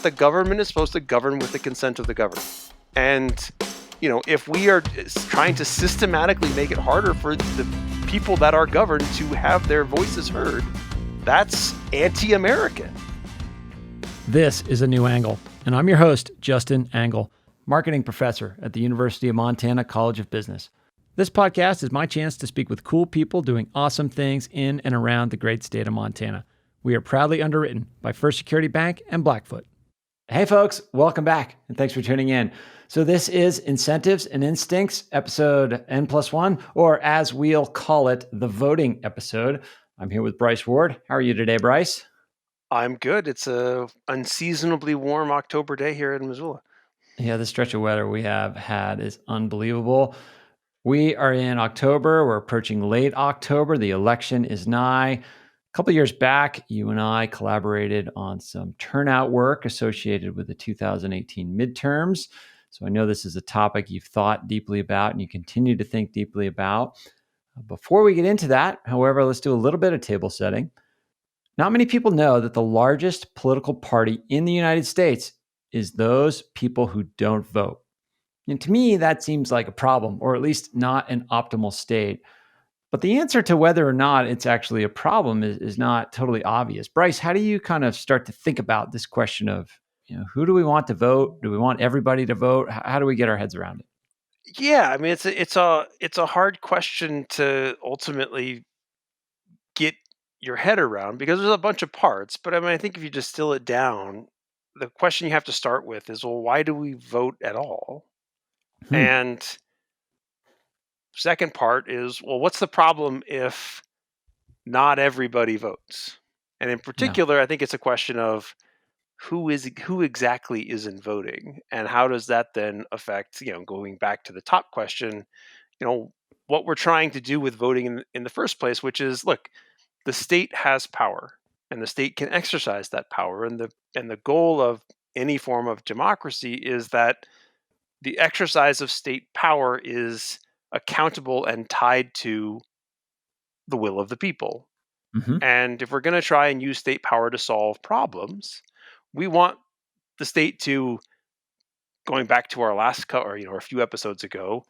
the government is supposed to govern with the consent of the governed. And, if we are trying to systematically make it harder for the people that are governed to have their voices heard, that's anti-American. This is A New Angle, and I'm your host, Justin Angle, marketing professor at the University of Montana College of Business. This podcast is my chance to speak with cool people doing awesome things in and around the great state of Montana. We are proudly underwritten by First Security Bank and Blackfoot. Hey folks, welcome back, and thanks for tuning in. So this is Incentives and Instincts, episode N+1, or as we'll call it, the voting episode. I'm here with Bryce Ward. How are you today, Bryce? I'm good. It's a unseasonably warm October day here in Missoula. Yeah, the stretch of weather we have had is unbelievable. We are in October. We're approaching late October. The election is nigh. A couple of years back, you and I collaborated on some turnout work associated with the 2018 midterms. So I know this is a topic you've thought deeply about and you continue to think deeply about. Before we get into that, however, let's do a little bit of table setting. Not many people know that the largest political party in the United States is those people who don't vote. And to me, that seems like a problem, or at least not an optimal state. But the answer to whether or not it's actually a problem is not totally obvious. Bryce, how do you kind of start to think about this question of, who do we want to vote? Do we want everybody to vote? How do we get our heads around it? Yeah, I mean it's a hard question to ultimately get your head around because there's a bunch of parts. But I mean, I think if you distill it down, the question you have to start with is, well, why do we vote at all? Hmm. And second part is, well, what's the problem if not everybody votes? And in Yeah. particular, I think it's a question of who exactly isn't voting, and how does that then affect, going back to the top question, you know, what we're trying to do with voting in the first place, which is, look, the state has power, and the state can exercise that power, and the goal of any form of democracy is that the exercise of state power is accountable and tied to the will of the people. Hmm. And if we're going to try and use state power to solve problems, we want the state to, going back to our or a few episodes ago,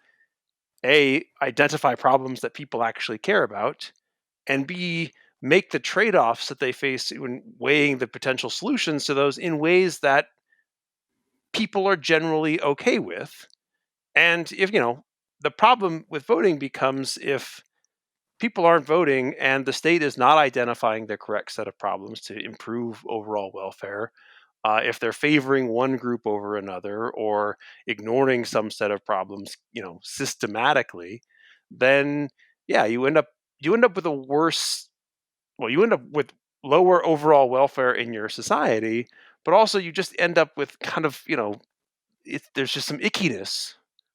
A, identify problems that people actually care about, and B, make the trade-offs that they face when weighing the potential solutions to those in ways that people are generally okay with. And if, the problem with voting becomes if people aren't voting and the state is not identifying the correct set of problems to improve overall welfare, if they're favoring one group over another or ignoring some set of problems, systematically, then yeah, you end up with a worse. Well, you end up with lower overall welfare in your society, but also you just end up with kind of, there's just some ickiness,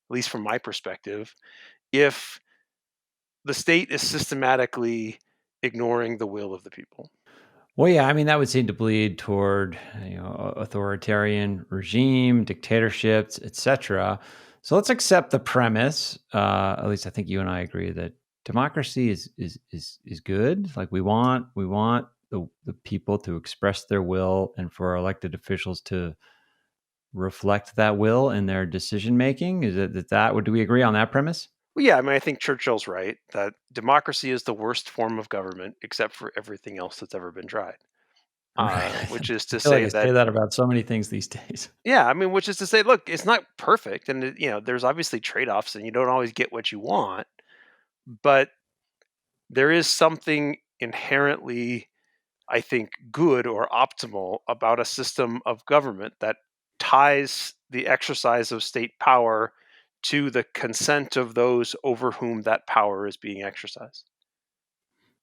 at least from my perspective, if the state is systematically ignoring the will of the people. Well, yeah, I mean, that would seem to bleed toward, authoritarian regime, dictatorships, etc. So let's accept the premise. At least I think you and I agree that democracy is good. Like we want the people to express their will and for our elected officials to reflect that will in their decision making. Is it that? Do we agree on that premise? Well, yeah, I mean, I think Churchill's right that democracy is the worst form of government except for everything else that's ever been tried. Right. Which is I to feel like say I that, say that about so many things these days. yeah, I mean, which is to say, look, it's not perfect, and there's obviously trade-offs, and you don't always get what you want, but there is something inherently, I think, good or optimal about a system of government that ties the exercise of state power to the consent of those over whom that power is being exercised.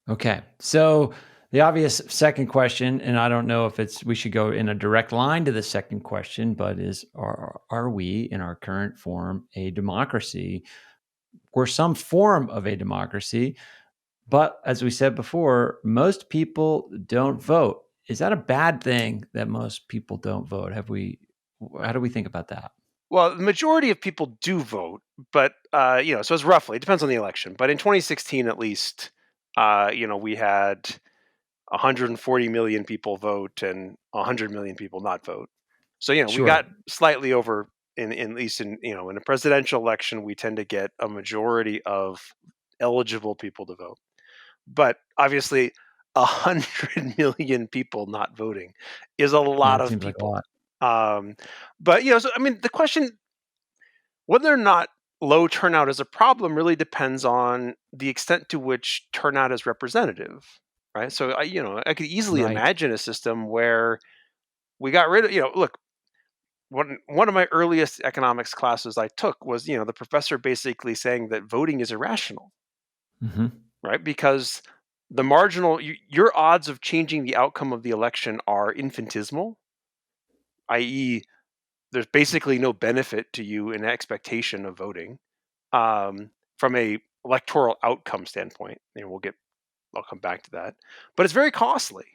Okay. So the obvious second question, and I don't know if we should go in a direct line to the second question, but are we in our current form a democracy or some form of a democracy? But as we said before, most people don't vote. Is that a bad thing that most people don't vote? How do we think about that? Well, the majority of people do vote, but so it's roughly, it depends on the election. But in 2016, at least, we had 140 million people vote and 100 million people not vote. So we Sure. got slightly over in at least in in a presidential election, we tend to get a majority of eligible people to vote. But obviously, 100 million people not voting is a Yeah, lot it of seems like a people. lot. Um, but so I mean, the question whether or not low turnout is a problem really depends on the extent to which turnout is representative, right? So I could easily Right. imagine a system where we got rid of look, one of my earliest economics classes I took was the professor basically saying that voting is irrational, Mhm. right? Because your odds of changing the outcome of the election are infinitesimal, i.e., there's basically no benefit to you in expectation of voting from a electoral outcome standpoint. I'll come back to that, but it's very costly.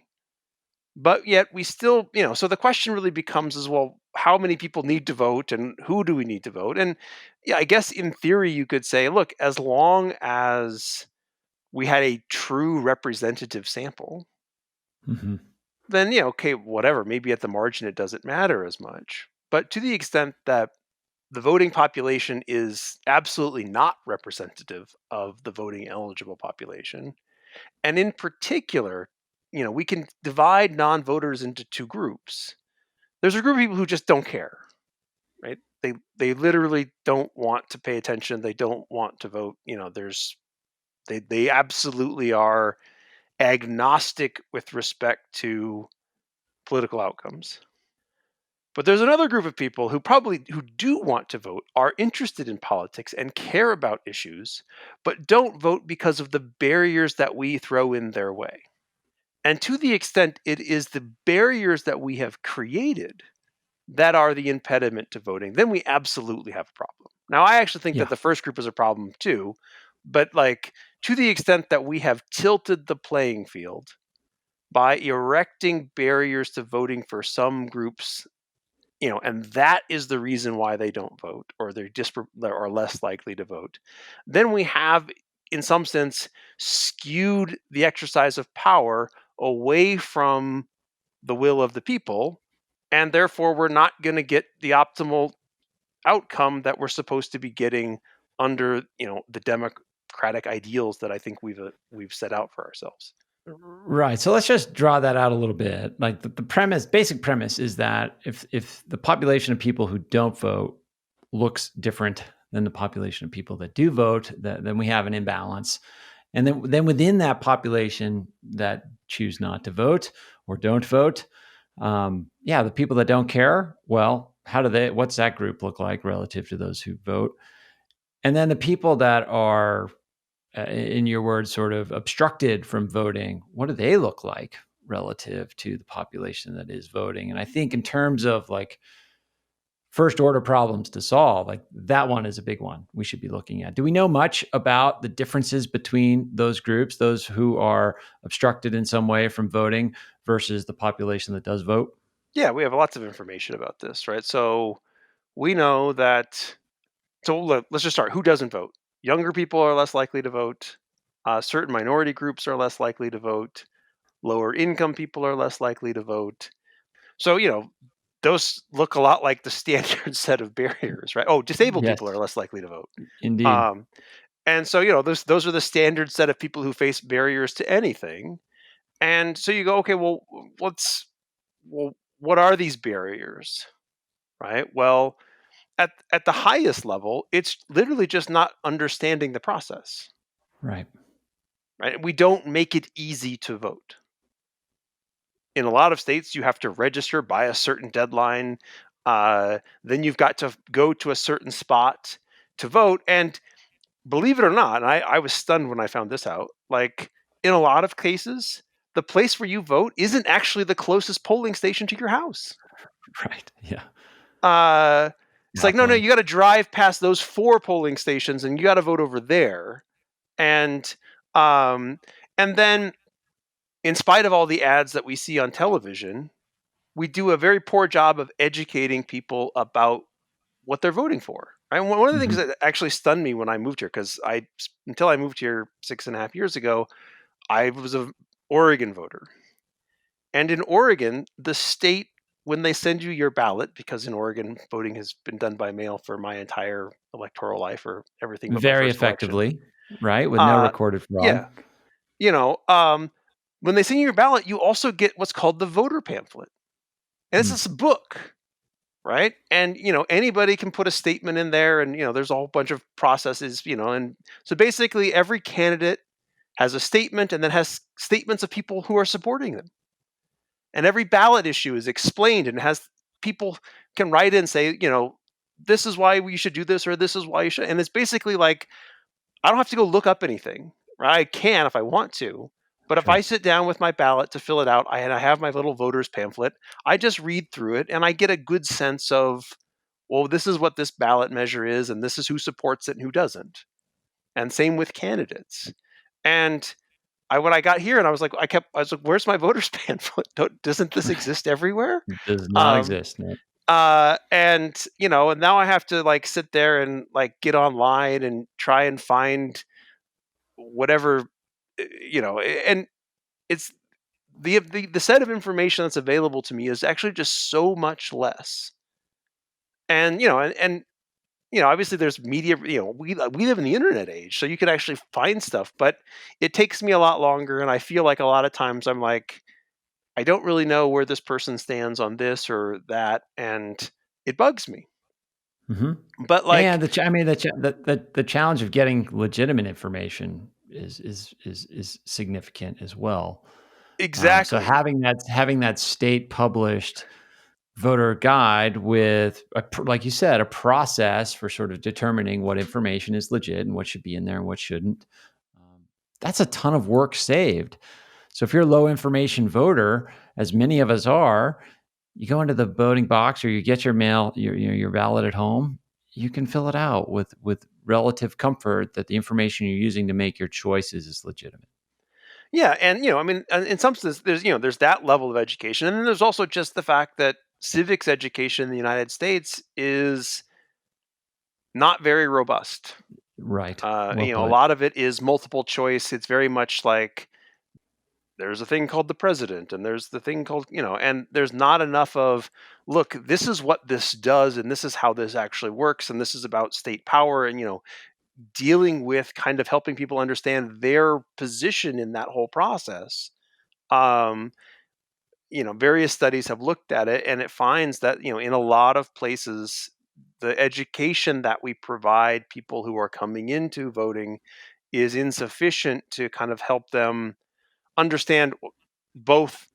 But yet we still, so the question really becomes is, well, how many people need to vote and who do we need to vote? And yeah, I guess in theory you could say, look, as long as we had a true representative sample, Mhm. then okay, whatever, maybe at the margin it doesn't matter as much. But to the extent that the voting population is absolutely not representative of the voting eligible population, and in particular, we can divide non-voters into two groups. There's a group of people who just don't care, right? They literally don't want to pay attention. They don't want to vote. They absolutely are agnostic with respect to political outcomes. But there's another group of people who do want to vote, are interested in politics and care about issues, but don't vote because of the barriers that we throw in their way. And to the extent it is the barriers that we have created that are the impediment to voting, then we absolutely have a problem. Now, I actually think that Yeah. the first group is a problem too, but to the extent that we have tilted the playing field by erecting barriers to voting for some groups, and that is the reason why they don't vote or they are less likely to vote, then we have, in some sense, skewed the exercise of power away from the will of the people, and therefore we're not going to get the optimal outcome that we're supposed to be getting under the democratic ideals that I think we've set out for ourselves. Right. So let's just draw that out a little bit. Like the basic premise is that if the population of people who don't vote looks different than the population of people that do vote, then we have an imbalance. And then within that population that choose not to vote or don't vote, yeah, the people that don't care, well, what's that group look like relative to those who vote? And then the people that are, in your words, sort of obstructed from voting, what do they look like relative to the population that is voting? And I think in terms of like first order problems to solve, like that one is a big one we should be looking at. Do we know much about the differences between those groups, those who are obstructed in some way from voting versus the population that does vote? Yeah, we have lots of information about this, right? So we know that. So let's just start. Who doesn't vote? Younger people are less likely to vote. Certain minority groups are less likely to vote. Lower income people are less likely to vote. So those look a lot like the standard set of barriers, right? Oh, disabled Yes, people are less likely to vote. indeed. Um, and so those are the standard set of people who face barriers to anything. And so you go, okay, well, what are these barriers, right? Well, at the highest level, it's literally just not understanding the process, Right. right? We don't make it easy to vote. In a lot of states, you have to register by a certain deadline. Then you've got to go to a certain spot to vote. And believe it or not, and I was stunned when I found this out. Like in a lot of cases, the place where you vote isn't actually the closest polling station to your house. Right. Yeah. Uh, it's like, no, no, Baffling. you got to drive past those four polling stations and you got to vote over there. And um, and then, in spite of all the ads that we see on television, we do a very poor job of educating people about what they're voting for. Right? One of the things Mhm. that actually stunned me when I moved here, because until I moved here 6.5 years ago, I was a Oregon voter, and in Oregon, the state when they send you your ballot, because in Oregon, voting has been done by mail for my entire electoral life, or everything but my Very first election. effectively, right? With no Uh, recorded fraud. yeah, you know, when they send you your ballot, you also get what's called the voter pamphlet, and it's Mm. this book, right? And anybody can put a statement in there, and there's a whole bunch of processes, and so basically every candidate has a statement, and then has statements of people who are supporting them, and every ballot issue is explained and has people can write in and say, this is why we should do this, or this is why you should, and it's basically like I don't have to go look up anything, right? I can if I want to, but if I Sure. sit down with my ballot to fill it out, and I have my little voter's pamphlet, I just read through it and I get a good sense of, well, this is what this ballot measure is, and this is who supports it and who doesn't. And same with candidates. And when I got here and I was like, where's my voter's pamphlet? Doesn't this exist everywhere? Does not Um, exist, no. and and now I have to like sit there and like get online and try and find whatever, and it's the set of information that's available to me is actually just so much less. And obviously there's media. We live in the internet age, so you can actually find stuff, but it takes me a lot longer, and I feel like a lot of times I'm like, I don't really know where this person stands on this or that, and it bugs me. Mhm. But And like, I mean, the challenge of getting legitimate information is significant as well. So exactly. having that state published voter guide with like you said, a process for sort of determining what information is legit and what should be in there and what shouldn't. Um, that's a ton of work saved. So if you're a low information voter, as many of us are, you go into the voting box or you get your mail, your ballot at home. You can fill it out with relative comfort that the information you're using to make your choices is legitimate. Yeah, and I mean, in some sense, there's that level of education, and then there's also just the fact that civics education in the United States is not very robust. Right. Well A put. lot of it is multiple choice. It's very much like there's a thing called the president, and there's the thing called, and there's not enough of, look, this is what this does, and this is how this actually works, and this is about state power, and dealing with kind of helping people understand their position in that whole process. Um, Various studies have looked at it, and it finds that, in a lot of places, the education that we provide people who are coming into voting is insufficient to kind of help them understand both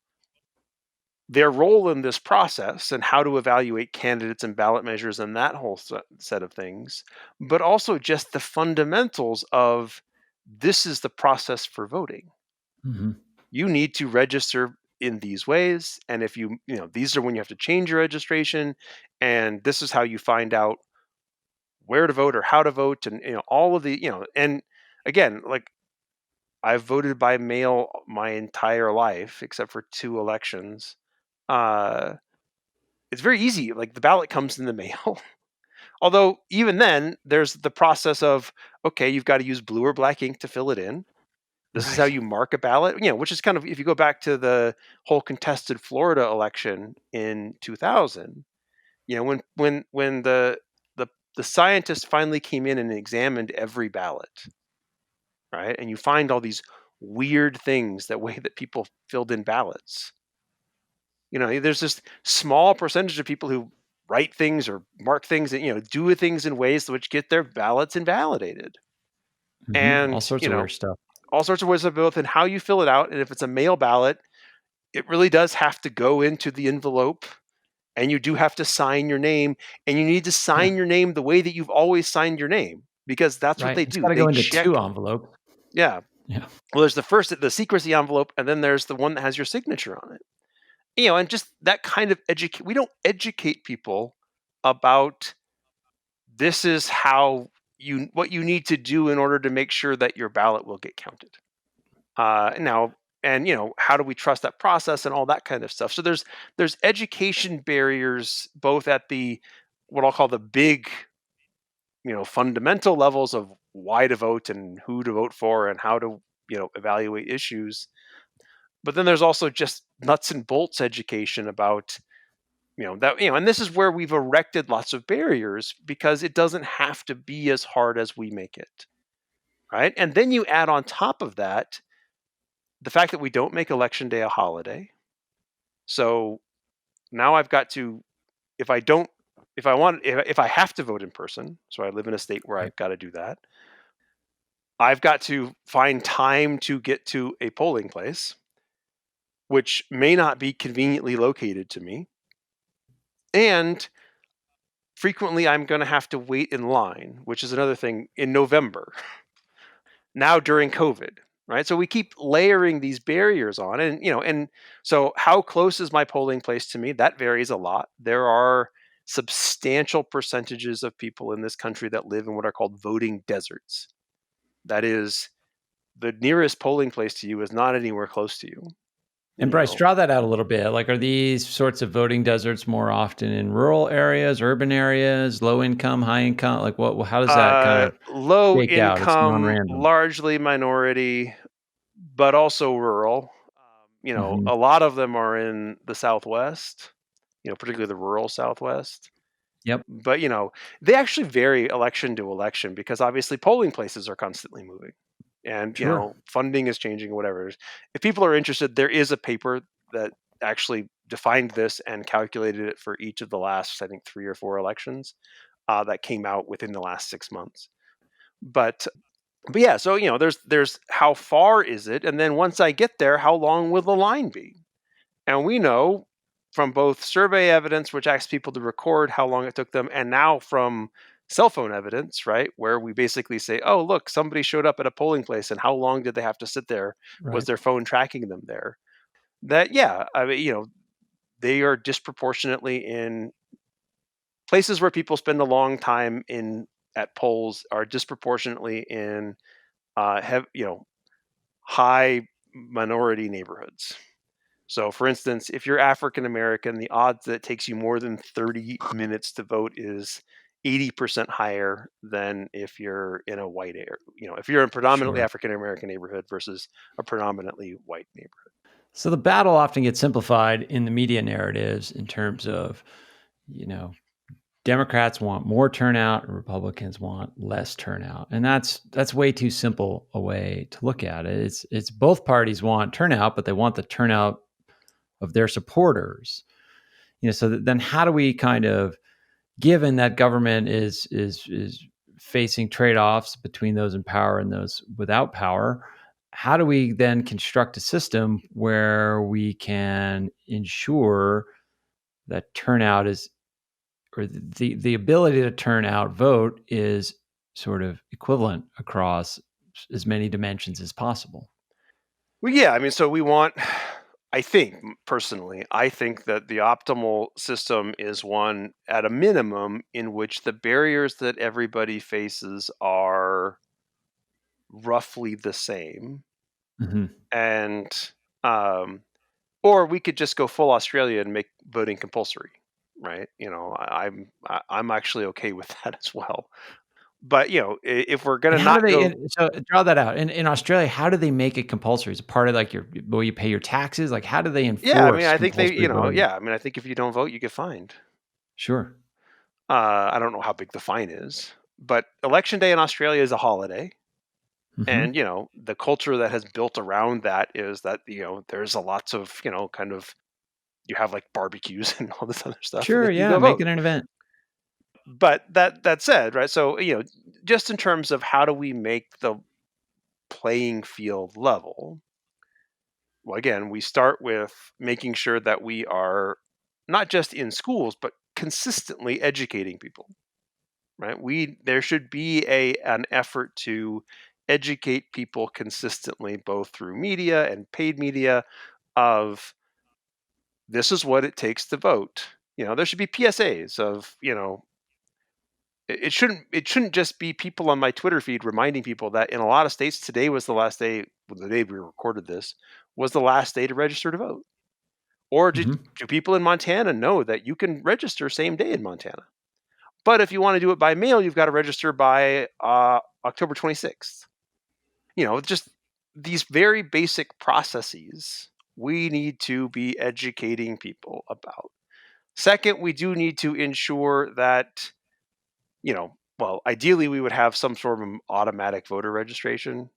their role in this process and how to evaluate candidates and ballot measures and that whole set of things, but also just the fundamentals of, this is the process for voting. Mhm. You need to register in these ways, and if these are when you have to change your registration, and this is how you find out where to vote or how to vote, and all of the, and again, like, I've voted by mail my entire life except for two elections. uh it's very easy, like the ballot comes in the mail. Although even then there's the process of, okay, you've got to use blue or black ink to fill it in. This is how Right. you mark a ballot, which is kind of, if you go back to the whole contested Florida election in 2000, when the the scientists finally came in and examined every ballot, right? And you find all these weird things, that way that people filled in ballots. There's this small percentage of people who write things or mark things and do things in ways which get their ballots invalidated. Mhm. All And sorts of weird stuff. all sorts of ways of both in how you fill it out. And if it's a mail ballot, it really does have to go into the envelope, and you do have to sign your name, and you need to Yeah. sign your name the way that you've always signed your name, because that's what Right. they It's do. gotta They go into 2 check. envelopes. Yeah. Yeah. Well, there's the secrecy envelope, and then there's the one that has your signature on it. And just that kind of educate. We don't educate people about, this is how what you need to do in order to make sure that your ballot will get counted. Now, and how do we trust that process and all that kind of stuff. So there's education barriers, both at the, what I'll call the big, fundamental levels of why to vote and who to vote for and how to evaluate issues. But then there's also just nuts and bolts education about And this is where we've erected lots of barriers because it doesn't have to be as hard as we make it, right? And then you add on top of that the fact that we don't make election day a holiday. So now I've got to, if I don't, if I have to vote in person, so I live in a state where Right. I've got to do that, I've got to find time to get to a polling place, which may not be conveniently located to me. And frequently I'm going to have to wait in line, which is another thing in November, now during COVID, right? So we keep layering these barriers on. And so how close is my polling place to me? That varies a lot. There are substantial percentages of people in this country that live in what are called voting deserts. That is, the nearest polling place to you is not anywhere close to you. And You Bryce, know, draw that out a little bit. Like, are these sorts of voting deserts more often in rural areas, urban areas, low income, high income? Like, what? How does that kind of low shake out? It's income, non-random. largely minority, but also rural. Mhm. A lot of them are in the Southwest, particularly the rural Southwest. Yep. But, they actually vary election to election because obviously polling places are constantly moving and, Sure. funding is changing or whatever. If people are interested, there is a paper that actually defined this and calculated it for each of the last, I think, 3 or 4 elections that came out within the last 6 months. But yeah, so there's how far is it, and then once I get there, how long will the line be? And we know from both survey evidence, which asks people to record how long it took them, and now from cell phone evidence, right, where we basically say, oh, look, somebody showed up at a polling place, and how long did they have to sit there? Was Right. their phone tracking them there? That, yeah, I mean, they are disproportionately in places where people spend a long time in at polls are disproportionately in have high minority neighborhoods. So, for instance, if you're African American, the odds that it takes you more than 30 minutes to vote is 80% higher than if you're in a white area. If you're in a predominantly Sure. African American neighborhood versus a predominantly white neighborhood. So the battle often gets simplified in the media narratives in terms of, you know, Democrats want more turnout and Republicans want less turnout. And that's way too simple a way to look at it. It's both parties want turnout, but they want the turnout of their supporters. So then how do we kind of, given that government is facing trade-offs between those in power and those without power, how do we then construct a system where we can ensure that turnout is, or the ability to turn out vote is sort of equivalent across as many dimensions as possible? Well, yeah, I mean, so we want, I think, personally, I think that the optimal system is one at a minimum in which the barriers that everybody faces are roughly the same. Mhm. And, um, or we could just go full Australia and make voting compulsory, right? I'm actually okay with that as well. But if we're And gonna how do not they, go, and so draw that out. In Australia, how do they make it compulsory? Is it part of like your, will you pay your taxes? Like, how do they yeah, I mean, enforce I think compulsory voting? yeah, I mean, I think if you don't vote, you get fined. Sure. I don't know how big the fine is, but election day in Australia is a holiday, and Mhm. the culture that has built around that is that there's a lots of kind of you have like barbecues and all this other stuff, and Sure, then you yeah, go make vote. it an event. But that said, right? So just in terms of how do we make the playing field level? Well, again, we start with making sure that we are not just in schools, but consistently educating people. Right? There should be an effort to educate people consistently, both through media and paid media, of this is what it takes to vote. There should be PSAs of it shouldn't just be people on my Twitter feed reminding people that in a lot of states today was the last day, well, the day we recorded this was the last day to register to vote. Or Mhm. do people in Montana know that you can register same day in Montana? But if you want to do it by mail, you've got to register by October 26th. Just these very basic processes we need to be educating people about. Second, we do need to ensure that, well, ideally we would have some sort of automatic voter registration.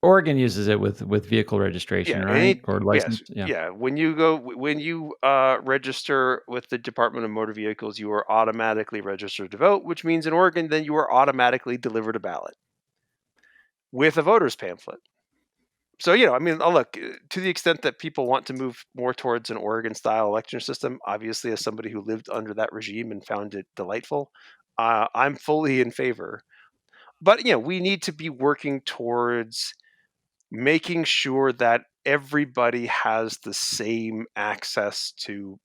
Oregon uses it with vehicle registration, Yeah, right? Or yes, license. Yeah. yeah. When you register with the Department of Motor Vehicles, you are automatically registered to vote, which means in Oregon, then you are automatically delivered a ballot with a voter's pamphlet. So, I mean, look, to the extent that people want to move more towards an Oregon style election system, obviously, as somebody who lived under that regime and found it delightful, I'm fully in favor. But, we need to be working towards making sure that everybody has the same access to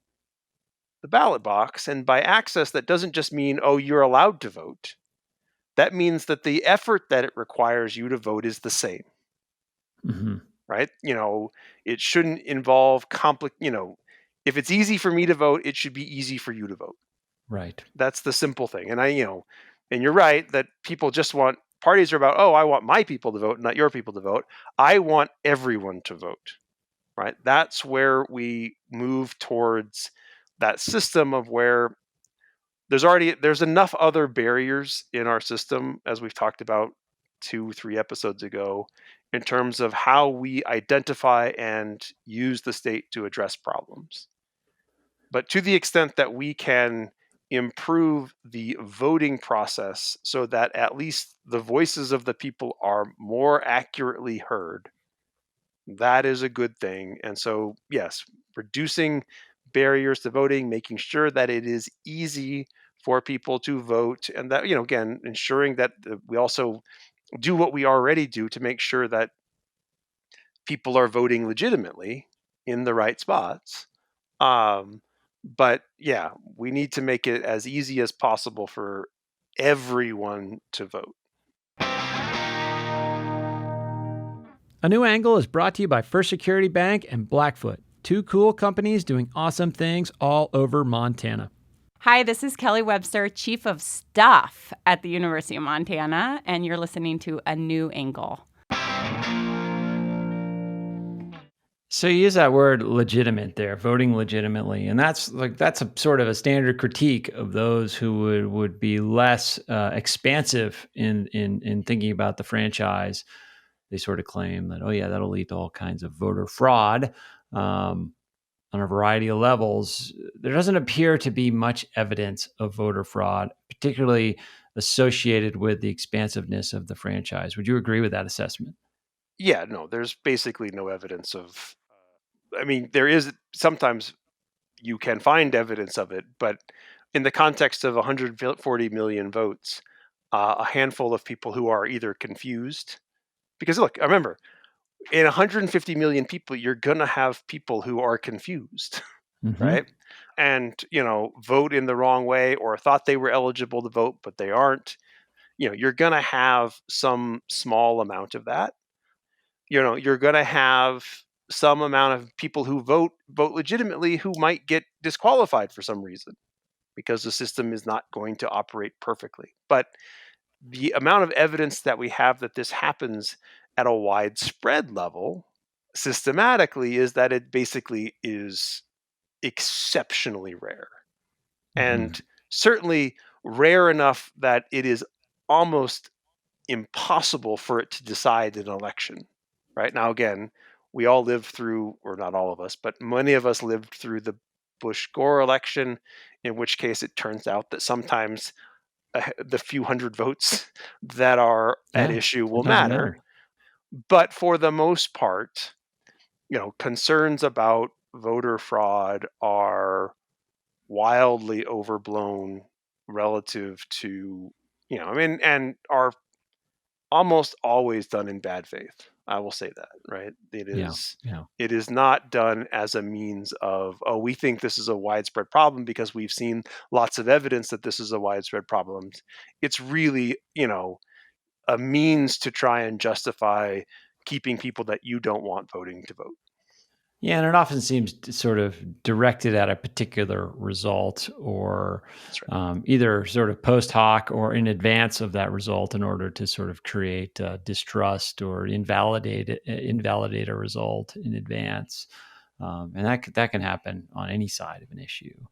the ballot box. And by access, that doesn't just mean, oh, you're allowed to vote. That means that the effort that it requires you to vote is the same, Hmm. right? It shouldn't involve if it's easy for me to vote, it should be easy for you to vote. Right. That's the simple thing. And you're right that people just want parties are about, oh, I want my people to vote, not your people to vote. I want everyone to vote, right? That's where we move towards that system of where there's enough other barriers in our system, as we've talked about 2-3 episodes ago, in terms of how we identify and use the state to address problems. But to the extent that we can improve the voting process so that at least the voices of the people are more accurately heard, that is a good thing. And so, yes, reducing barriers to voting, making sure that it is easy for people to vote, and that, again, ensuring that we also do what we already do to make sure that people are voting legitimately in the right spots. But yeah, we need to make it as easy as possible for everyone to vote. A New Angle is brought to you by First Security Bank and Blackfoot, two cool companies doing awesome things all over Montana. Hi, this is Kelly Webster, Chief of Staff at the University of Montana, and you're listening to A New Angle. So you use that word legitimate there, voting legitimately, and that's a sort of a standard critique of those who would be less expansive in thinking about the franchise. They sort of claim that, oh yeah, that'll lead to all kinds of voter fraud on a variety of levels. There doesn't appear to be much evidence of voter fraud, particularly associated with the expansiveness of the franchise. Would you agree with that assessment? Yeah, no, there's basically no evidence of. I mean, there is sometimes you can find evidence of it, but in the context of 140 million votes, a handful of people who are either confused, because look, remember, in 150 million people, you're gonna have people who are confused, Mm-hmm. right? And vote in the wrong way or thought they were eligible to vote, but they aren't. You're gonna have some small amount of that. You're going to have some amount of people who vote legitimately who might get disqualified for some reason because the system is not going to operate perfectly. But the amount of evidence that we have that this happens at a widespread level systematically is that it basically is exceptionally rare, Mm-hmm. and certainly rare enough that it is almost impossible for it to decide an election. Right now, again, we all lived through, or not all of us, but many of us lived through the Bush Gore election, in which case it turns out that sometimes the few hundred votes that are at Yeah, issue will sometimes it matter. matters. But for the most part, concerns about voter fraud are wildly overblown relative to, I mean, and are almost always done in bad faith. I will say that, right? Yeah, yeah. It is not done as a means of, oh, we think this is a widespread problem because we've seen lots of evidence that this is a widespread problem. It's really, a means to try and justify keeping people that you don't want voting to vote. Yeah, and it often seems sort of directed at a particular result or That's right. either sort of post hoc or in advance of that result in order to sort of create distrust or invalidate a result in advance. And that can happen on any side of an issue.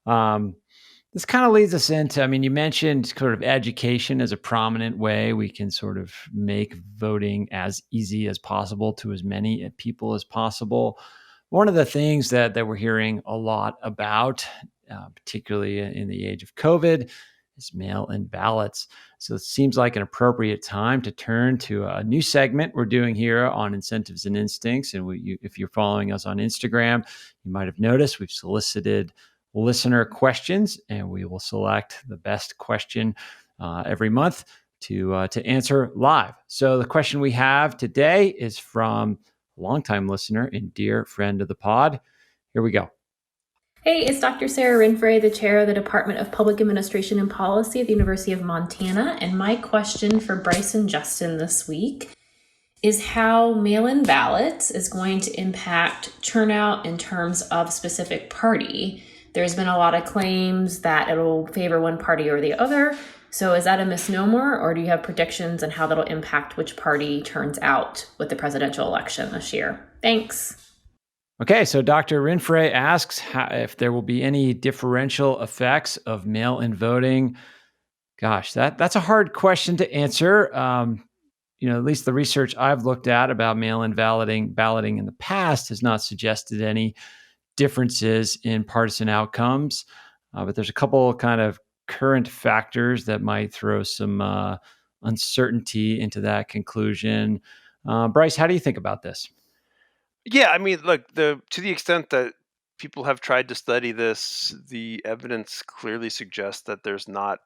This kind of leads us into, I mean, you mentioned sort of education as a prominent way we can sort of make voting as easy as possible to as many people as possible. One of the things that we're hearing a lot about, particularly in the age of COVID, is mail-in ballots. So it seems like an appropriate time to turn to a new segment we're doing here on Incentives and Instincts. And if you're following us on Instagram, you might have noticed we've solicited listener questions, and we will select the best question every month to answer live. So the question we have today is from a longtime listener and dear friend of the pod. Here we go. Hey, it's Dr. Sarah Renfray, the chair of the Department of Public Administration and Policy at the University of Montana. And my question for Bryce and Justin this week is how mail-in ballots is going to impact turnout in terms of specific party. There's been a lot of claims that it'll favor one party or the other. So is that a misnomer, or do you have predictions on how that'll impact which party turns out with the presidential election this year? Thanks. Okay, so Dr. Renfray asks if there will be any differential effects of mail-in voting. Gosh, that's a hard question to answer. At least the research I've looked at about mail-in balloting in the past has not suggested any differences in partisan outcomes. But there's a couple kind of current factors that might throw some uncertainty into that conclusion. Bryce, how do you think about this? Yeah, I mean, look, to the extent that people have tried to study this, the evidence clearly suggests that there's not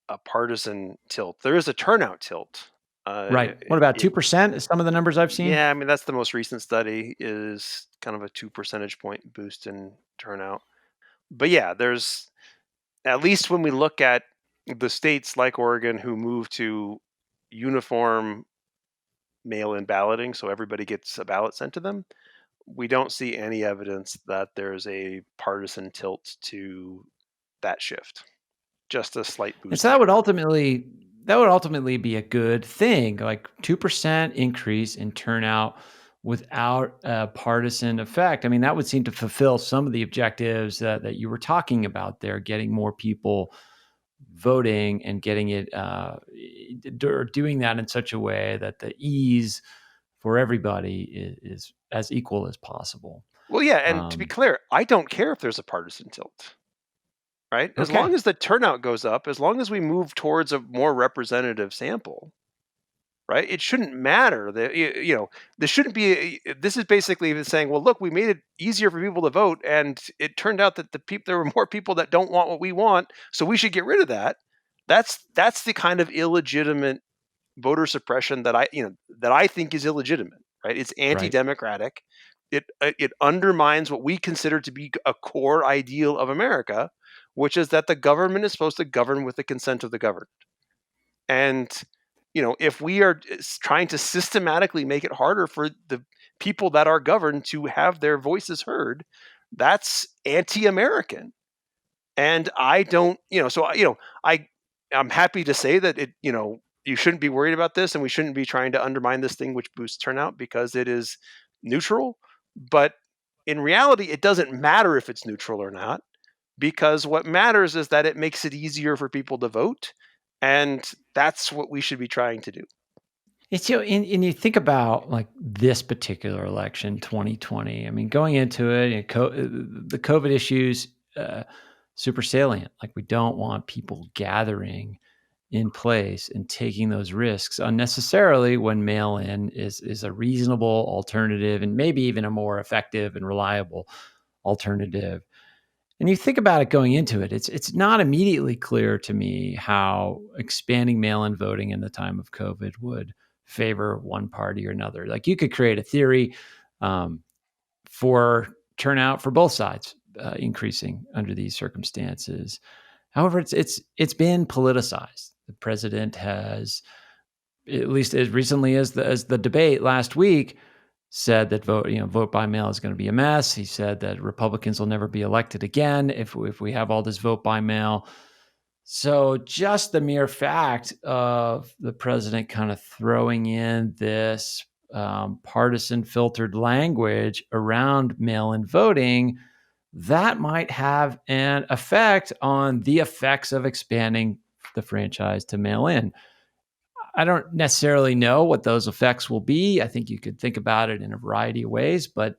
a partisan tilt. There is a turnout tilt. Right. What about 2%? Some of the numbers I've seen? Yeah, I mean, that's the most recent study, is kind of a 2 percentage point boost in turnout. But yeah, there's, at least when we look at the states like Oregon who move to uniform mail-in balloting, so everybody gets a ballot sent to them, we don't see any evidence that there's a partisan tilt to that shift. Just a slight boost. And so that would ultimately be a good thing, like 2% increase in turnout without a partisan effect. I mean, that would seem to fulfill some of the objectives that you were talking about there, getting more people voting and getting it, doing that in such a way that the ease for everybody is as equal as possible. Well, yeah, and to be clear, I don't care if there's a partisan tilt, right? As long as the turnout goes up, as long as we move towards a more representative sample, right? It shouldn't matter that, this shouldn't be. This is basically saying, well, look, we made it easier for people to vote, and it turned out that there were more people that don't want what we want, so we should get rid of that. That's the kind of illegitimate voter suppression that I think is illegitimate, right? It's anti-democratic. It undermines what we consider to be a core ideal of America, which is that the government is supposed to govern with the consent of the governed. And if we are trying to systematically make it harder for the people that are governed to have their voices heard, that's anti-American. And I don't, I'm happy to say that you shouldn't be worried about this, and we shouldn't be trying to undermine this thing which boosts turnout because it is neutral. But in reality, it doesn't matter if it's neutral or not, because what matters is that it makes it easier for people to vote. And that's what we should be trying to do. It's, and you think about like this particular election, 2020. I mean, going into it, the COVID issues, super salient. Like, we don't want people gathering in place and taking those risks unnecessarily when mail-in is a reasonable alternative and maybe even a more effective and reliable alternative. And you think about it going into it, it's not immediately clear to me how expanding mail-in voting in the time of COVID would favor one party or another. Like, you could create a theory for turnout for both sides increasing under these circumstances. However, it's been politicized. The president has, at least as recently as the debate last week, said that vote by mail is going to be a mess. He said that Republicans will never be elected again if we have all this vote by mail. So just the mere fact of the president kind of throwing in this partisan filtered language around mail-in voting that might have an effect on the effects of expanding the franchise to mail in. I don't necessarily know what those effects will be. I think you could think about it in a variety of ways, but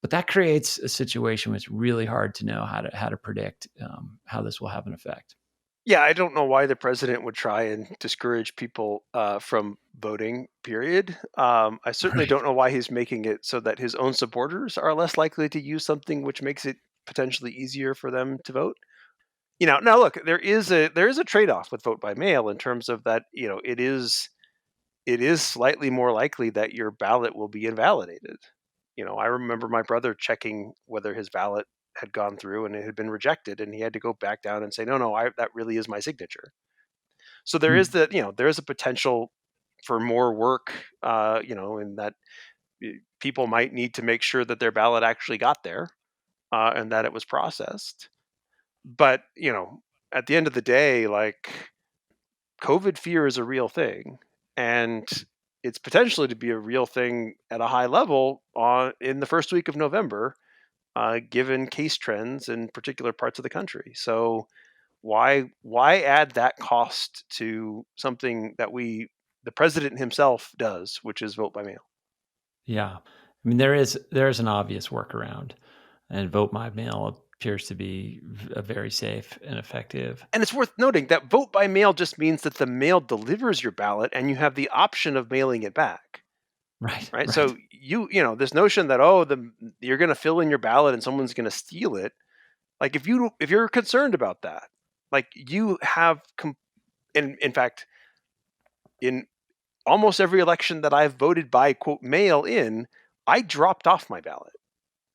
that creates a situation where it's really hard to know how to predict how this will have an effect. Yeah, I don't know why the president would try and discourage people from voting, period. I certainly Right. don't know why he's making it so that his own supporters are less likely to use something which makes it potentially easier for them to vote. Now look, there is a trade-off with vote by mail in terms of that, it is slightly more likely that your ballot will be invalidated. I remember my brother checking whether his ballot had gone through and it had been rejected, and he had to go back down and say, "No, no, that really is my signature." So Hmm. there is a potential for more work, in that people might need to make sure that their ballot actually got there, and that it was processed. But at the end of the day, like, COVID fear is a real thing, and it's potentially to be a real thing at a high level in the first week of November, given case trends in particular parts of the country. So why add that cost to something that the president himself does, which is vote by mail? Yeah. I mean, there is an obvious workaround, and vote by mail appears to be a very safe and effective. And it's worth noting that vote by mail just means that the mail delivers your ballot and you have the option of mailing it back. Right. Right? Right. So this notion that you're going to fill in your ballot and someone's going to steal it. Like, if you're concerned about that, like, you have in fact, in almost every election that I've voted by quote mail in, I dropped off my ballot,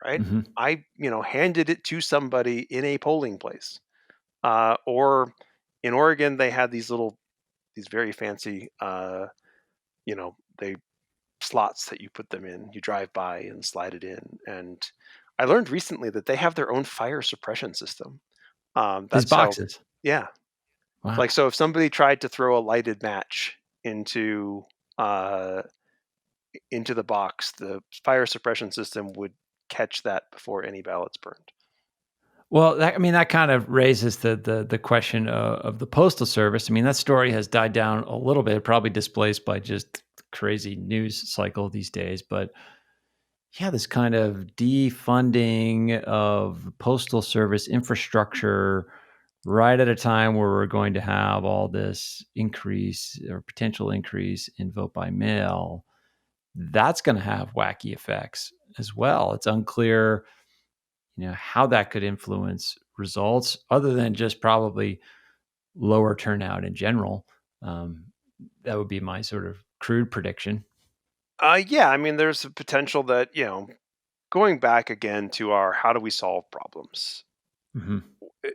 right? Hmm. I handed it to somebody in a polling place. Or in Oregon, they had these very fancy, they slots that you put them in. You drive by and slide it in. And I learned recently that they have their own fire suppression system. These That's how, boxes. yeah. Like, Wow. so if somebody tried to throw a lighted match into uh, into the box, the fire suppression system would catch that before any ballots burned. Well, that kind of raises the question of the postal service. I mean, that story has died down a little bit, probably displaced by just crazy news cycle these days. But yeah, this kind of defunding of postal service infrastructure right at a time where we're going to have all this increase or potential increase in vote by mail, that's going to have wacky effects as well. It's unclear, how that could influence results other than just probably lower turnout in general. Um, that would be my sort of crude prediction. Yeah, I mean, there's a potential that, going back again to our how do we solve problems, Hmm.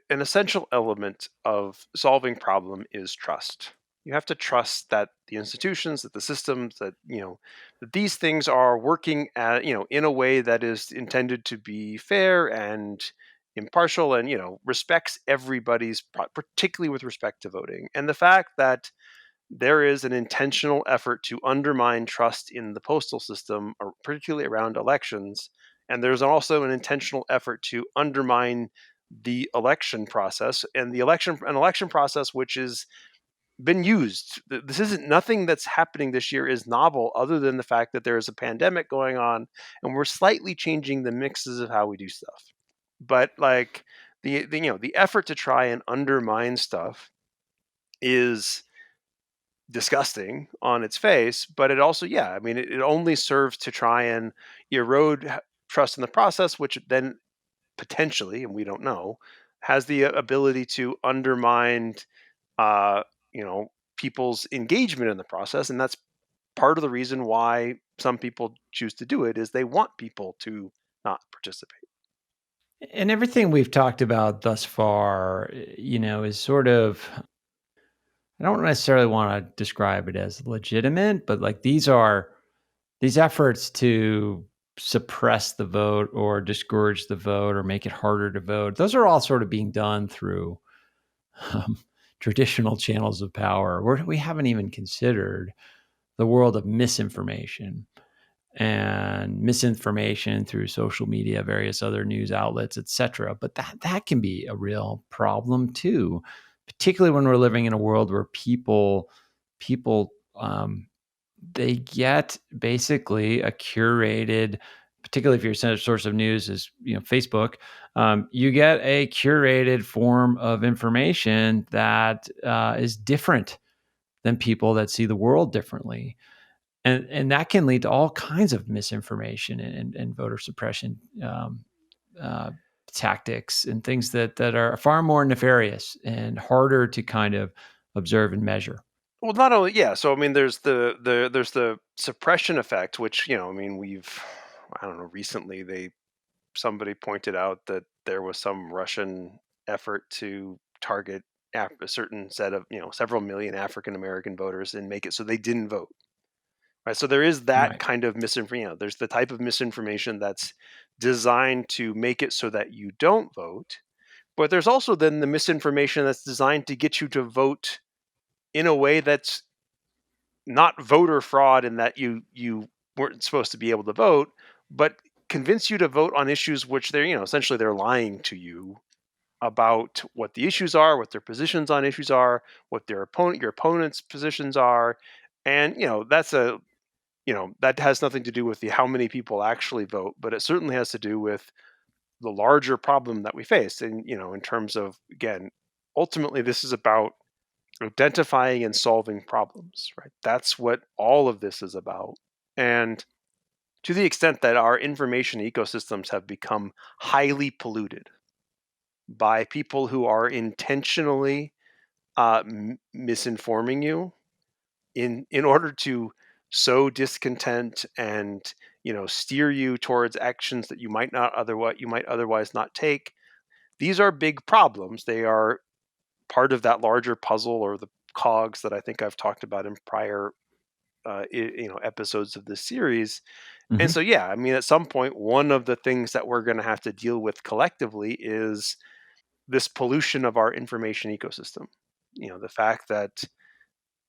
an essential element of solving problem is trust. You have to trust that the institutions, that the systems, that these things are working in a way that is intended to be fair and impartial, and respects everybody's particularly with respect to voting. And the fact that there is an intentional effort to undermine trust in the postal system, particularly around elections. And there's also an intentional effort to undermine the election process, and an election process which has been used. This isn't Nothing that's happening this year is novel, other than the fact that there is a pandemic going on, and we're slightly changing the mixes of how we do stuff. But like the effort to try and undermine stuff is disgusting on its face, but it also, yeah, I mean, it only serves to try and erode trust in the process, which then potentially, and we don't know, has the ability to undermine, uh, people's engagement in the process, and that's part of the reason why some people choose to do it is they want people to not participate. And everything we've talked about thus far, is sort of, I don't necessarily want to describe it as legitimate, but like these efforts to suppress the vote or discourage the vote or make it harder to vote. Those are all sort of being done through um, traditional channels of power. We haven't even considered the world of misinformation. and misinformation through social media, various other news outlets, etc. But that can be a real problem too, particularly when we're living in a world where people they get basically a curated, particularly if your source of news is Facebook, you get a curated form of information that is different than people that see the world differently. And that can lead to all kinds of misinformation and voter suppression uh, tactics and things that are far more nefarious and harder to kind of observe and measure. Well, not only, yeah. So I mean, there's the suppression effect, which I mean, I don't know. Recently, somebody pointed out that there was some Russian effort to target a certain set of several million African American voters and make it so they didn't vote. Right. So there is that Right. kind of misinformation. There's the type of misinformation that's designed to make it so that you don't vote. But there's also then the misinformation that's designed to get you to vote in a way that's not voter fraud, in that you weren't supposed to be able to vote, but convince you to vote on issues which they're essentially they're lying to you about what the issues are, what their positions on issues are, what your opponent's positions are, and that has nothing to do with how many people actually vote, but it certainly has to do with the larger problem that we face. And in terms of, again, ultimately this is about identifying and solving problems, right? That's what all of this is about. And to the extent that our information ecosystems have become highly polluted by people who are intentionally misinforming you in order to sow discontent and steer you towards actions that you might otherwise not take. These are big problems. They are part of that larger puzzle, or the cogs that I think I've talked about in prior episodes of this series. And so, yeah, I mean, at some point, one of the things that we're going to have to deal with collectively is this pollution of our information ecosystem. The fact that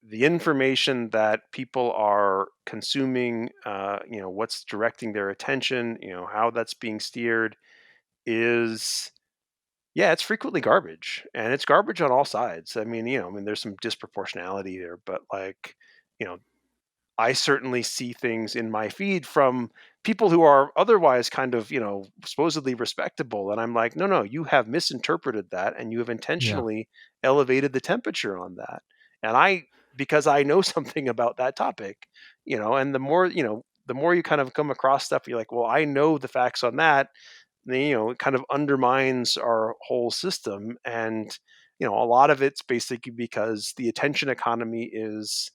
the information that people are consuming, what's directing their attention, how that's being steered is, yeah, it's frequently garbage, and it's garbage on all sides. I mean, there's some disproportionality there, but you know, I certainly see things in my feed from people who are otherwise kind of, supposedly respectable. And I'm like, no, no, you have misinterpreted that, and you have Yeah. intentionally elevated the temperature on that. And because I know something about that topic, and the more you kind of come across stuff, you're like, well, I know the facts on that. Then, it kind of undermines our whole system. And, a lot of it's basically because the attention economy is,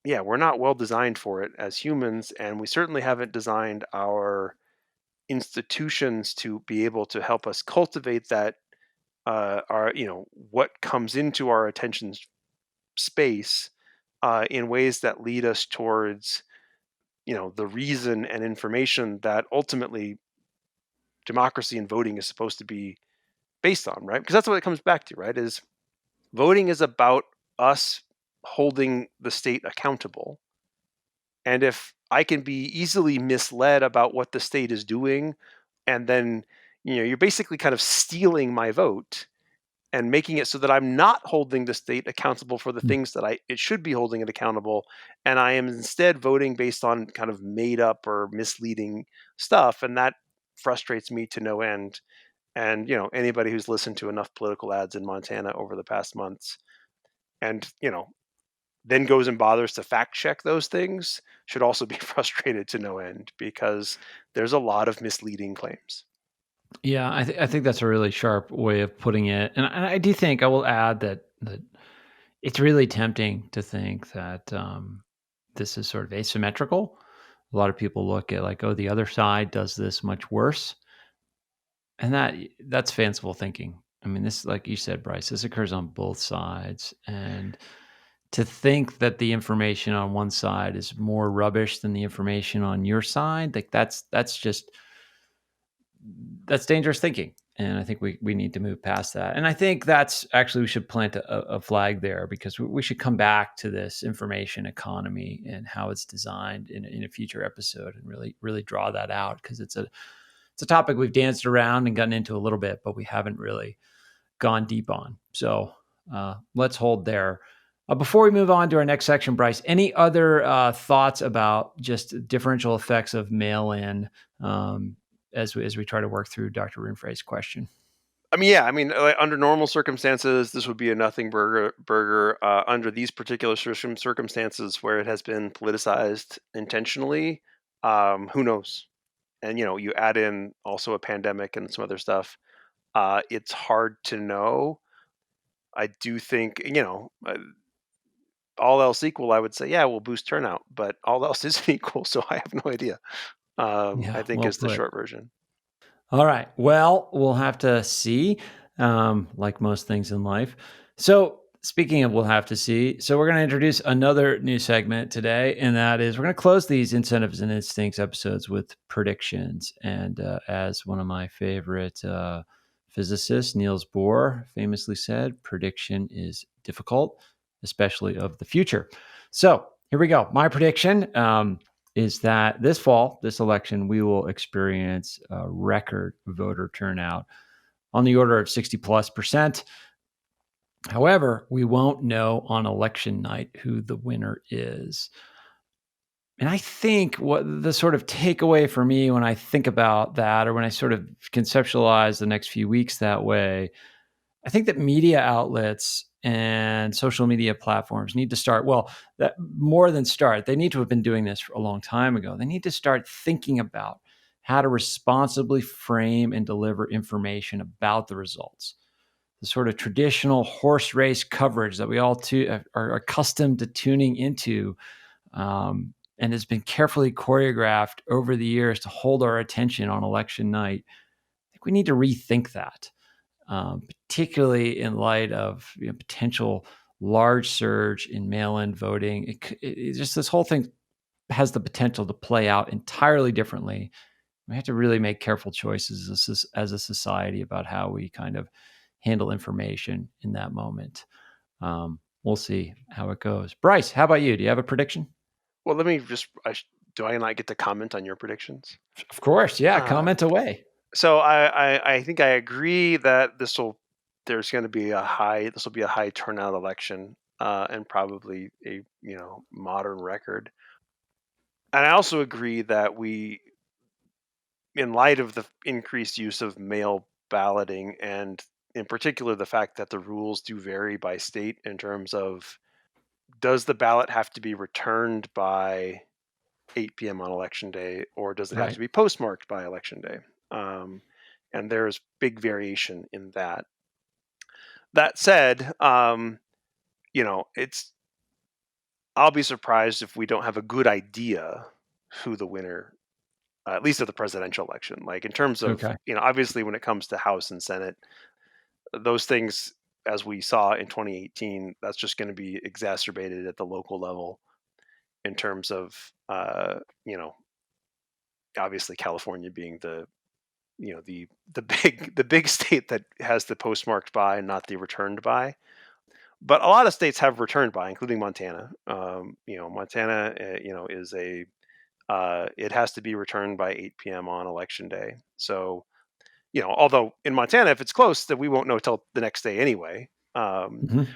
yeah, we're not well designed for it as humans, and we certainly haven't designed our institutions to be able to help us cultivate that. Our what comes into our attention space in ways that lead us towards the reason and information that ultimately democracy and voting is supposed to be based on, right? Because that's what it comes back to, right? Is voting is about us holding the state accountable. And if I can be easily misled about what the state is doing, and then you're basically kind of stealing my vote and making it so that I'm not holding the state accountable for the things that it should be holding it accountable, and I am instead voting based on kind of made up or misleading stuff, and that frustrates me to no end. And anybody who's listened to enough political ads in Montana over the past months, and then goes and bothers to fact check those things, should also be frustrated to no end, because there's a lot of misleading claims. Yeah, I think that's a really sharp way of putting it, and I do think I will add that it's really tempting to think that this is sort of asymmetrical. A lot of people look at like, oh, the other side does this much worse, and that's fanciful thinking. I mean, this, like you said, Bryce, this occurs on both sides, and to think that the information on one side is more rubbish than the information on your side, like that's dangerous thinking. And I think we need to move past that. And I think that's actually, we should plant a flag there, because we should come back to this information economy and how it's designed in a future episode, and really draw that out, because it's a topic we've danced around and gotten into a little bit, but we haven't really gone deep on. So let's hold there. Before we move on to our next section, Bryce, any other thoughts about just differential effects of mail-in as we try to work through Dr. Rinfrey's question? Under normal circumstances, this would be a nothing burger. Under these particular circumstances where it has been politicized intentionally, who knows? And, you add in also a pandemic and some other stuff. It's hard to know. I do think, all else equal, I would say, yeah, we'll boost turnout, but all else isn't equal, so I have no idea. I think is the short version. All right. Well, we'll have to see, like most things in life. So speaking of we'll have to see, so we're going to introduce another new segment today, and that is we're going to close these Incentives and Instincts episodes with predictions. And as one of my favorite physicists, Niels Bohr, famously said, prediction is difficult, especially of the future. So here we go. My prediction is that this fall, this election, we will experience a record voter turnout on the order of 60+%. However, we won't know on election night who the winner is. And I think what the sort of takeaway for me when I think about that, or when I sort of conceptualize the next few weeks that way, I think that media outlets and social media platforms need to start, that more than start, they need to have been doing this for a long time ago. They need to start thinking about how to responsibly frame and deliver information about the results. The sort of traditional horse race coverage that we all are accustomed to tuning into, and has been carefully choreographed over the years to hold our attention on election night. I think we need to rethink that. Particularly in light of potential large surge in mail-in voting. It just, this whole thing has the potential to play out entirely differently. We have to really make careful choices as a society about how we kind of handle information in that moment. We'll see how it goes. Bryce, how about you? Do you have a prediction? Well, let me just, do I not get to comment on your predictions? Of course, yeah, comment away. So I think I agree that this will be a high turnout election, and probably a modern record. And I also agree that we, in light of the increased use of mail balloting, and in particular the fact that the rules do vary by state in terms of, does the ballot have to be returned by 8 p.m. on election day, or does it have to be postmarked by election day? And there's big variation in that. That said, I'll be surprised if we don't have a good idea who the winner, at least of the presidential election. Like in terms of, obviously when it comes to House and Senate, those things, as we saw in 2018, that's just going to be exacerbated at the local level in terms of, obviously California being the big state that has the postmarked by and not the returned by. But a lot of states have returned by, including Montana. Montana, is it has to be returned by 8 p.m. on election day. So, although in Montana, if it's close, then we won't know till the next day anyway. And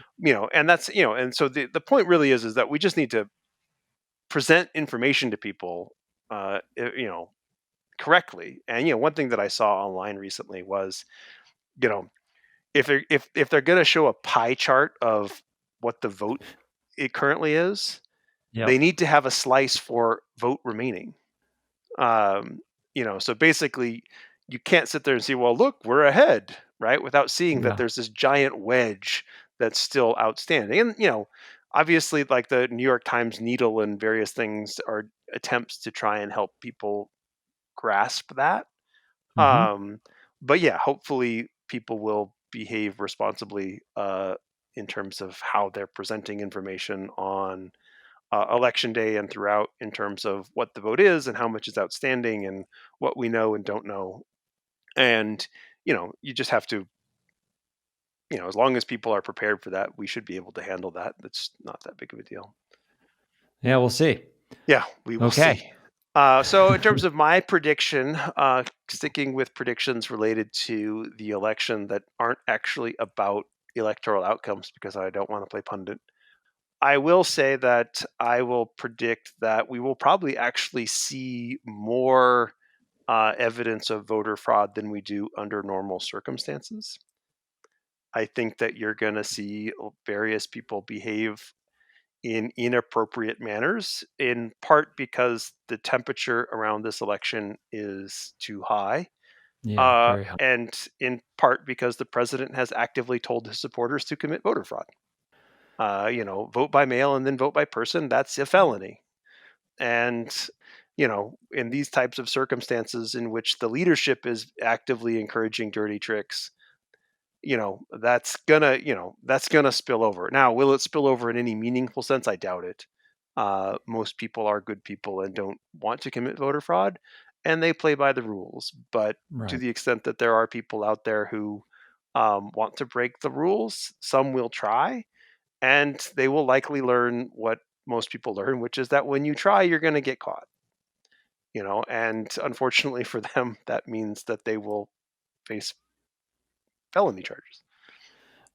that's, and so the point really is that we just need to present information to people, correctly. And one thing that I saw online recently was, if they're going to show a pie chart of what the vote it currently is, they need to have a slice for vote remaining. So basically you can't sit there and say, well, look, we're ahead, right? Without seeing that there's this giant wedge that's still outstanding. And, obviously like the New York Times needle and various things are attempts to try and help people grasp that. But yeah, hopefully people will behave responsibly in terms of how they're presenting information on election day and throughout, in terms of what the vote is and how much is outstanding and what we know and don't know. And you just have to, as long as people are prepared for that, we should be able to handle that. That's not that big of a deal. Yeah, we'll see. Yeah, we will Okay. see. So in terms of my prediction, sticking with predictions related to the election that aren't actually about electoral outcomes, because I don't want to play pundit, I will say that I will predict that we will probably actually see more evidence of voter fraud than we do under normal circumstances. I think that you're going to see various people behave in inappropriate manners, in part because the temperature around this election is too high, Yeah, very high. and in part because the president has actively told his supporters to commit voter fraud. Vote by mail and then vote by person, that's a felony. And, in these types of circumstances in which the leadership is actively encouraging dirty tricks, that's gonna spill over. Now, will it spill over in any meaningful sense? I doubt it. Most people are good people and don't want to commit voter fraud, and they play by the rules. But to Right. the extent that there are people out there who want to break the rules, some will try, and they will likely learn what most people learn, which is that when you try, you're going to get caught. And unfortunately for them, that means that they will face felony charges.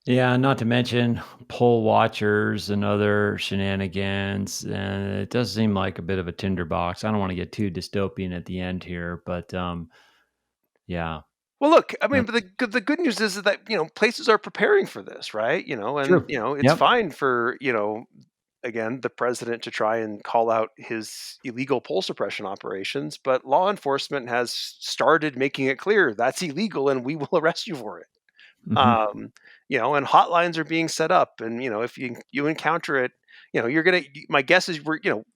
Yeah, not to mention poll watchers and other shenanigans. And it does seem like a bit of a tinderbox. I don't want to get too dystopian at the end here, but yeah. Well, look, I mean, Uh, but the good news is that places are preparing for this, right? And True. it's Yep. fine for again, the president to try and call out his illegal poll suppression operations, but law enforcement has started making it clear that's illegal and we will arrest you for it. Mhm. And hotlines are being set up, and if you encounter it, you're gonna. My guess is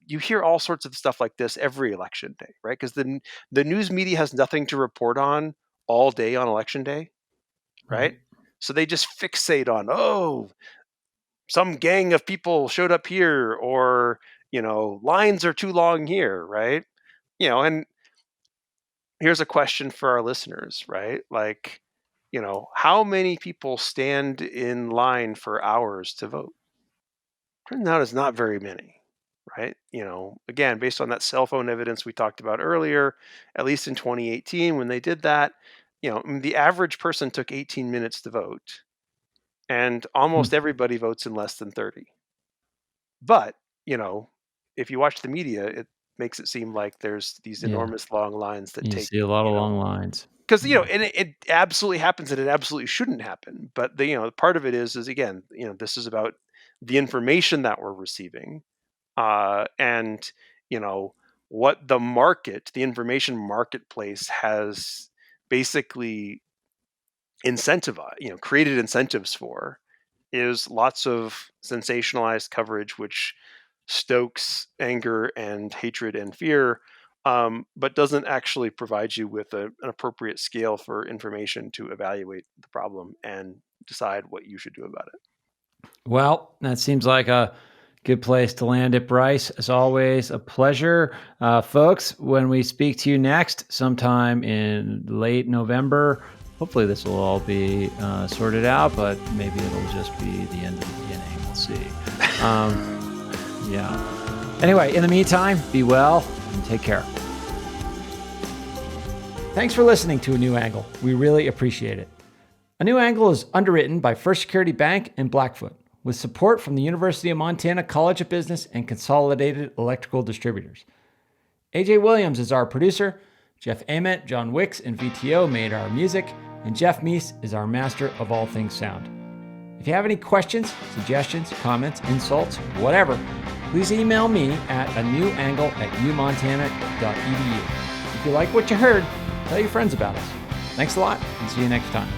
you hear all sorts of stuff like this every election day, right? Because the news media has nothing to report on all day on election day, right? Right. So they just fixate on, some gang of people showed up here, or lines are too long here, right? And here's a question for our listeners, right? Like, how many people stand in line for hours to vote? Turns out it's not very many, right? Again, based on that cell phone evidence we talked about earlier, at least in 2018 when they did that, the average person took 18 minutes to vote, and Hmm. almost everybody votes in less than 30. But, if you watch the media, it makes it seem like there's these Yeah. enormous long lines that You take, see a lot of long lines. because Yeah. and it absolutely happens, and it absolutely shouldn't happen. But part of it is again, this is about the information that we're receiving, and what the information marketplace has basically created incentives for, is lots of sensationalized coverage, which stokes anger and hatred and fear, but doesn't actually provide you with an appropriate scale for information to evaluate the problem and decide what you should do about it. Well, that seems like a good place to land it, Bryce. As always, a pleasure. Folks, when we speak to you next, sometime in late November, hopefully this will all be sorted out, but maybe it'll just be the end of the beginning. We'll see. Yeah. Anyway, in the meantime, be well and take care. Thanks for listening to A New Angle. We really appreciate it. A New Angle is underwritten by First Security Bank and Blackfoot, with support from the University of Montana College of Business and Consolidated Electrical Distributors. AJ Williams is our producer. Jeff Ament, John Wicks, and VTO made our music, and Jeff Meese is our master of all things sound. If you have any questions, suggestions, comments, insults, whatever, please email me at anewangle@umontana.edu. If you like what you heard, tell your friends about us. Thanks a lot, and see you next time.